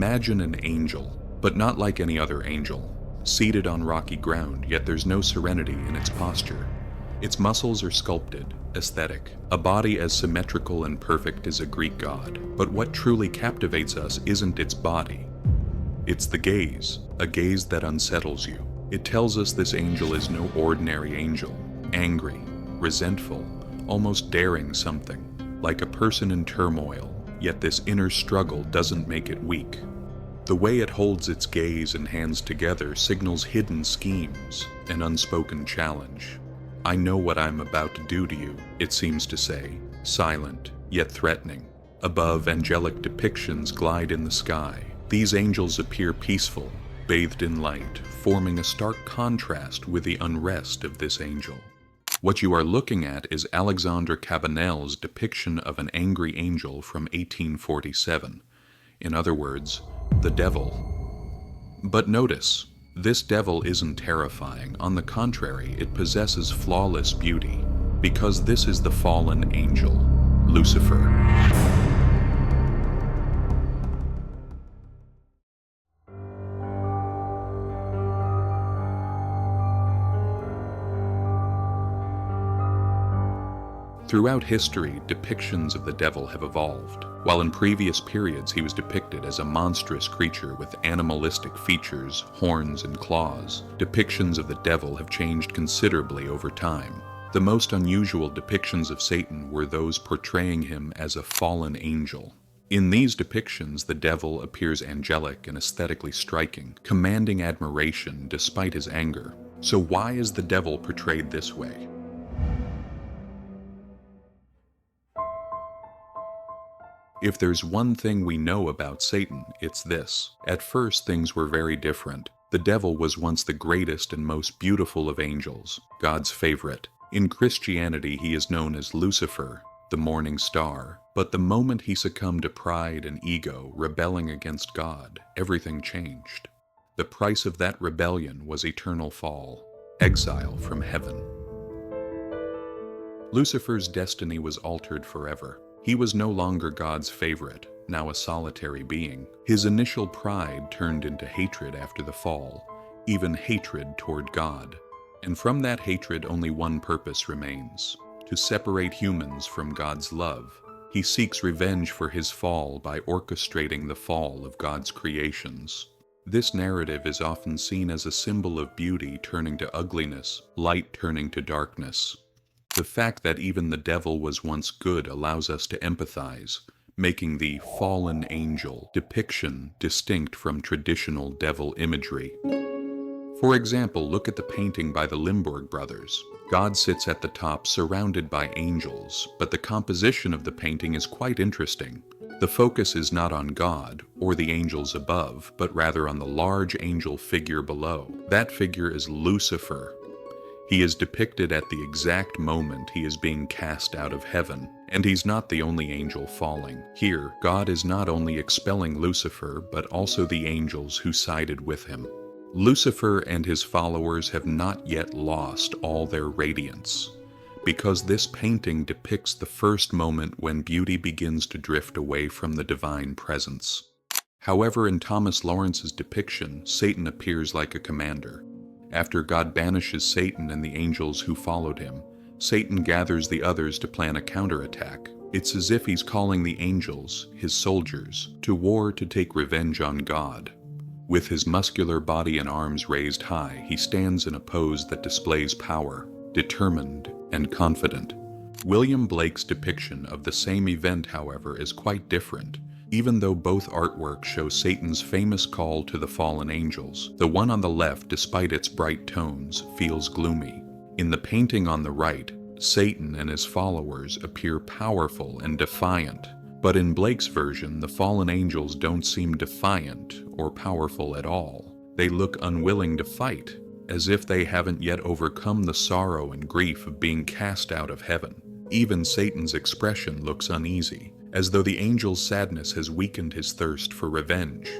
Imagine an angel, but not like any other angel. Seated on rocky ground, yet there's no serenity in its posture. Its muscles are sculpted, aesthetic, a body as symmetrical and perfect as a Greek god. But what truly captivates us isn't its body. It's the gaze, a gaze that unsettles you. It tells us this angel is no ordinary angel, angry, resentful, almost daring something, like a person in turmoil, yet this inner struggle doesn't make it weak. The way it holds its gaze and hands together signals hidden schemes, an unspoken challenge. I know what I'm about to do to you, it seems to say, silent, yet threatening. Above, angelic depictions glide in the sky. These angels appear peaceful, bathed in light, forming a stark contrast with the unrest of this angel. What you are looking at is Alexandre Cabanel's depiction of an angry angel from 1847. In other words, the devil. But notice, this devil isn't terrifying. On the contrary, it possesses flawless beauty, because this is the fallen angel, Lucifer. Throughout history, depictions of the devil have evolved. While in previous periods he was depicted as a monstrous creature with animalistic features, horns, and claws, depictions of the devil have changed considerably over time. The most unusual depictions of Satan were those portraying him as a fallen angel. In these depictions, the devil appears angelic and aesthetically striking, commanding admiration despite his anger. So why is the devil portrayed this way? If there's one thing we know about Satan, it's this. At first, things were very different. The devil was once the greatest and most beautiful of angels, God's favorite. In Christianity, he is known as Lucifer, the morning star. But the moment he succumbed to pride and ego, rebelling against God, everything changed. The price of that rebellion was eternal fall, exile from heaven. Lucifer's destiny was altered forever. He was no longer God's favorite, now a solitary being. His initial pride turned into hatred after the fall, even hatred toward God. And from that hatred, only one purpose remains: to separate humans from God's love. He seeks revenge for his fall by orchestrating the fall of God's creations. This narrative is often seen as a symbol of beauty turning to ugliness, light turning to darkness. The fact that even the devil was once good allows us to empathize, making the fallen angel depiction distinct from traditional devil imagery. For example, look at the painting by the Limburg brothers. God sits at the top surrounded by angels, but the composition of the painting is quite interesting. The focus is not on God or the angels above, but rather on the large angel figure below. That figure is Lucifer. He is depicted at the exact moment he is being cast out of heaven, and he's not the only angel falling. Here, God is not only expelling Lucifer, but also the angels who sided with him. Lucifer and his followers have not yet lost all their radiance, because this painting depicts the first moment when beauty begins to drift away from the divine presence. However, in Thomas Lawrence's depiction, Satan appears like a commander. After God banishes Satan and the angels who followed him, Satan gathers the others to plan a counterattack. It's as if he's calling the angels, his soldiers, to war to take revenge on God. With his muscular body and arms raised high, he stands in a pose that displays power, determined and confident. William Blake's depiction of the same event, however, is quite different. Even though both artworks show Satan's famous call to the fallen angels, the one on the left, despite its bright tones, feels gloomy. In the painting on the right, Satan and his followers appear powerful and defiant. But in Blake's version, the fallen angels don't seem defiant or powerful at all. They look unwilling to fight, as if they haven't yet overcome the sorrow and grief of being cast out of heaven. Even Satan's expression looks uneasy, as though the angel's sadness has weakened his thirst for revenge.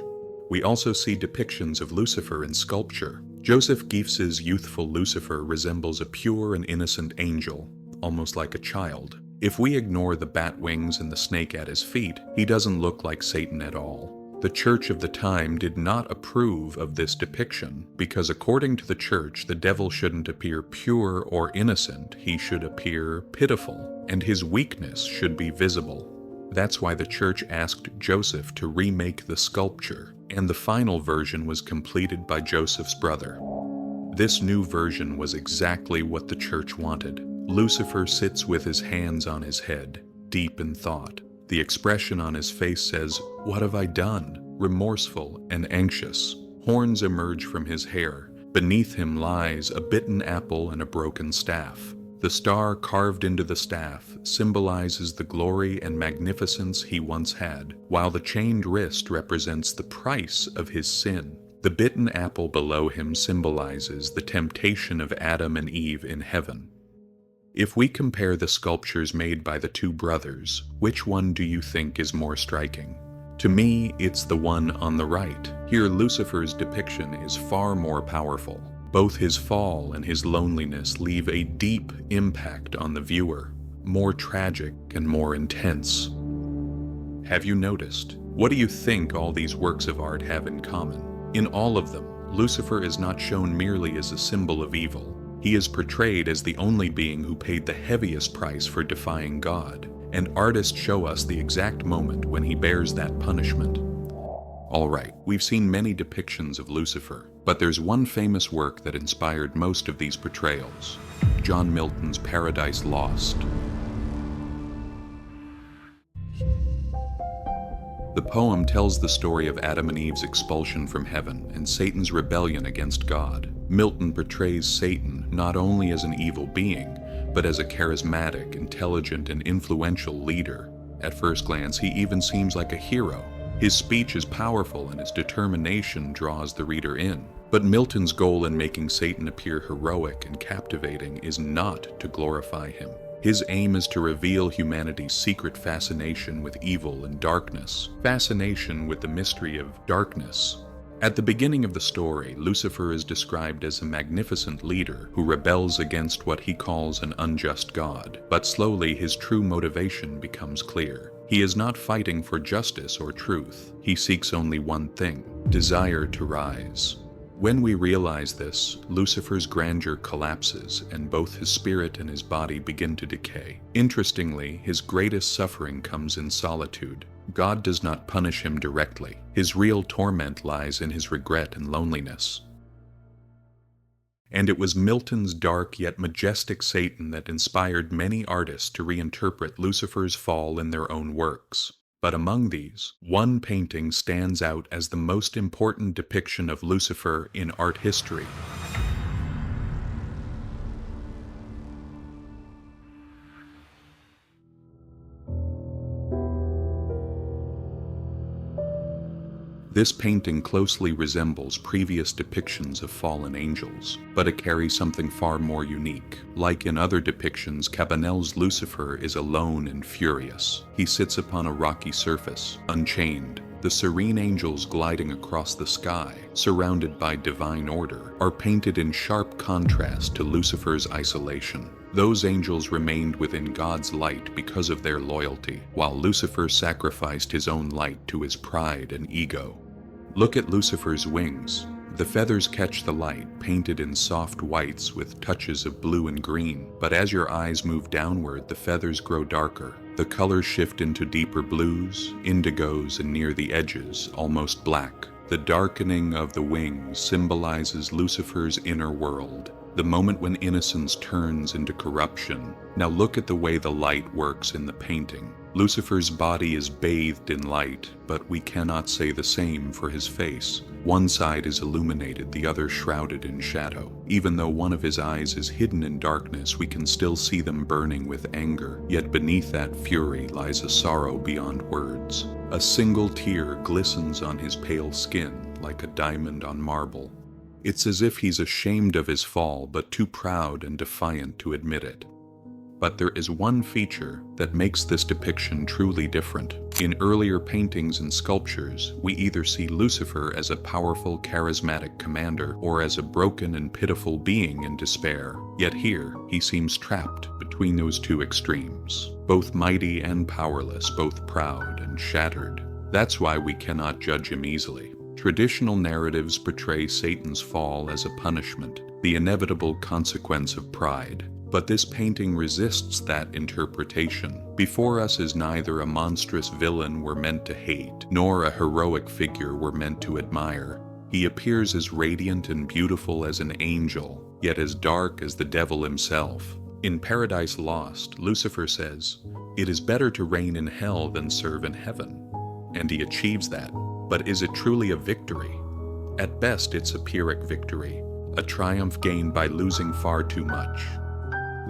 We also see depictions of Lucifer in sculpture. Joseph Geefs' youthful Lucifer resembles a pure and innocent angel, almost like a child. If we ignore the bat wings and the snake at his feet, he doesn't look like Satan at all. The church of the time did not approve of this depiction because according to the church, the devil shouldn't appear pure or innocent, he should appear pitiful, and his weakness should be visible. That's why the church asked Joseph to remake the sculpture, and the final version was completed by Joseph's brother. This new version was exactly what the church wanted. Lucifer sits with his hands on his head, deep in thought. The expression on his face says, "What have I done?" Remorseful and anxious. Horns emerge from his hair. Beneath him lies a bitten apple and a broken staff. The star carved into the staff symbolizes the glory and magnificence he once had, while the chained wrist represents the price of his sin. The bitten apple below him symbolizes the temptation of Adam and Eve in heaven. If we compare the sculptures made by the two brothers, which one do you think is more striking? To me, it's the one on the right. Here, Lucifer's depiction is far more powerful. Both his fall and his loneliness leave a deep impact on the viewer, more tragic and more intense. Have you noticed? What do you think all these works of art have in common? In all of them, Lucifer is not shown merely as a symbol of evil. He is portrayed as the only being who paid the heaviest price for defying God, and artists show us the exact moment when he bears that punishment. Alright, we've seen many depictions of Lucifer, but there's one famous work that inspired most of these portrayals: John Milton's Paradise Lost. The poem tells the story of Adam and Eve's expulsion from heaven and Satan's rebellion against God. Milton portrays Satan not only as an evil being, but as a charismatic, intelligent, and influential leader. At first glance, he even seems like a hero. His speech is powerful and his determination draws the reader in. But Milton's goal in making Satan appear heroic and captivating is not to glorify him. His aim is to reveal humanity's secret fascination with evil and darkness, fascination with the mystery of darkness. At the beginning of the story, Lucifer is described as a magnificent leader who rebels against what he calls an unjust God, but slowly his true motivation becomes clear. He is not fighting for justice or truth. He seeks only one thing: desire to rise. When we realize this, Lucifer's grandeur collapses and both his spirit and his body begin to decay. Interestingly, his greatest suffering comes in solitude. God does not punish him directly. His real torment lies in his regret and loneliness. And it was Milton's dark yet majestic Satan that inspired many artists to reinterpret Lucifer's fall in their own works. But among these, one painting stands out as the most important depiction of Lucifer in art history. This painting closely resembles previous depictions of fallen angels, but it carries something far more unique. Like in other depictions, Cabanel's Lucifer is alone and furious. He sits upon a rocky surface, unchained. The serene angels gliding across the sky, surrounded by divine order, are painted in sharp contrast to Lucifer's isolation. Those angels remained within God's light because of their loyalty, while Lucifer sacrificed his own light to his pride and ego. Look at Lucifer's wings. The feathers catch the light, painted in soft whites with touches of blue and green. But as your eyes move downward, the feathers grow darker. The colors shift into deeper blues, indigos, and near the edges, almost black. The darkening of the wings symbolizes Lucifer's inner world, the moment when innocence turns into corruption. Now look at the way the light works in the painting. Lucifer's body is bathed in light, but we cannot say the same for his face. One side is illuminated, the other shrouded in shadow. Even though one of his eyes is hidden in darkness, we can still see them burning with anger. Yet beneath that fury lies a sorrow beyond words. A single tear glistens on his pale skin like a diamond on marble. It's as if he's ashamed of his fall, but too proud and defiant to admit it. But there is one feature that makes this depiction truly different. In earlier paintings and sculptures, we either see Lucifer as a powerful, charismatic commander or as a broken and pitiful being in despair. Yet here, he seems trapped between those two extremes, both mighty and powerless, both proud and shattered. That's why we cannot judge him easily. Traditional narratives portray Satan's fall as a punishment, the inevitable consequence of pride. But this painting resists that interpretation. Before us is neither a monstrous villain we're meant to hate, nor a heroic figure we're meant to admire. He appears as radiant and beautiful as an angel, yet as dark as the devil himself. In Paradise Lost, Lucifer says, "It is better to reign in hell than serve in heaven." And he achieves that. But is it truly a victory? At best, it's a Pyrrhic victory, a triumph gained by losing far too much.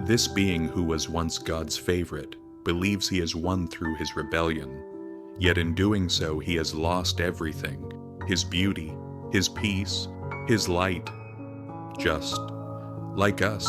This being who was once God's favorite believes he has won through his rebellion, yet in doing so he has lost everything: his beauty, his peace, his light. Just like us,